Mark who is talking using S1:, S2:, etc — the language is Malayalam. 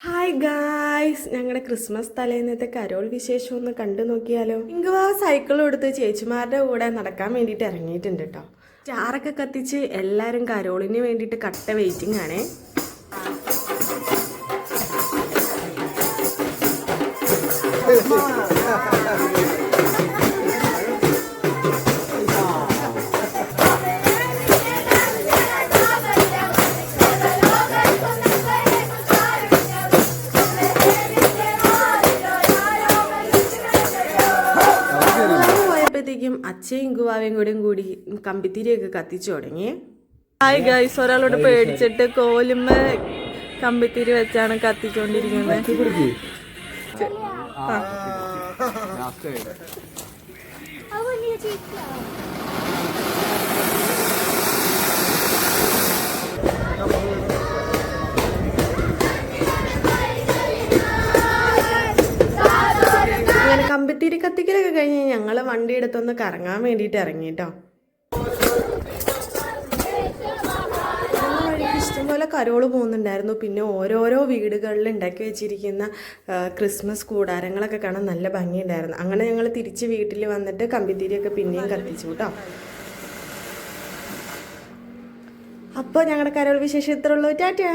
S1: ഹായ് ഗായ്സ്, ഞങ്ങളുടെ ക്രിസ്മസ് തലേന്നത്തെ കരോൾ വിശേഷം ഒന്ന് കണ്ടു നോക്കിയാലോ. ഇങ്കുവാ സൈക്കിൾ എടുത്ത് ചേച്ചിമാരുടെ കൂടെ നടക്കാൻ വേണ്ടിയിട്ട് ഇറങ്ങിയിട്ടുണ്ട് കേട്ടോ. സ്റ്റാറൊക്കെ കത്തിച്ച് എല്ലാവരും കരോളിന് വേണ്ടിയിട്ട് കട്ട വെയിറ്റിംഗ് ആണേ. അച്ഛയും ഗുവാവയും കൂടി കമ്പിത്തിരിയൊക്കെ കത്തിച്ചു തുടങ്ങി. ഹായ് ഗൈസ്, ഒരാളോട് പേടിച്ചിട്ട് കോലുമ്മ കമ്പിത്തിരി വെച്ചാണ് കത്തിച്ചോണ്ടിരിക്കുന്നത്. കമ്പിത്തിരി കത്തിക്കലൊക്കെ കഴിഞ്ഞ് ഞങ്ങൾ വണ്ടി എടുത്തൊന്ന് കറങ്ങാൻ വേണ്ടിയിട്ട് ഇറങ്ങി കേട്ടോ. ഇഷ്ടംപോലെ കരോള് പോകുന്നുണ്ടായിരുന്നു. പിന്നെ ഓരോരോ വീടുകളിൽ ഉണ്ടാക്കി വെച്ചിരിക്കുന്ന ക്രിസ്മസ് കൂടാരങ്ങളൊക്കെ കാണാൻ നല്ല ഭംഗിയുണ്ടായിരുന്നു. അങ്ങനെ ഞങ്ങൾ തിരിച്ച് വീട്ടിൽ വന്നിട്ട് കമ്പിത്തിരിയൊക്കെ പിന്നെയും കത്തിച്ചു കേട്ടോ. അപ്പോൾ ഞങ്ങളുടെ കരോൾ വിശേഷം ഇത്രയുള്ളൂ. ടാറ്റാ.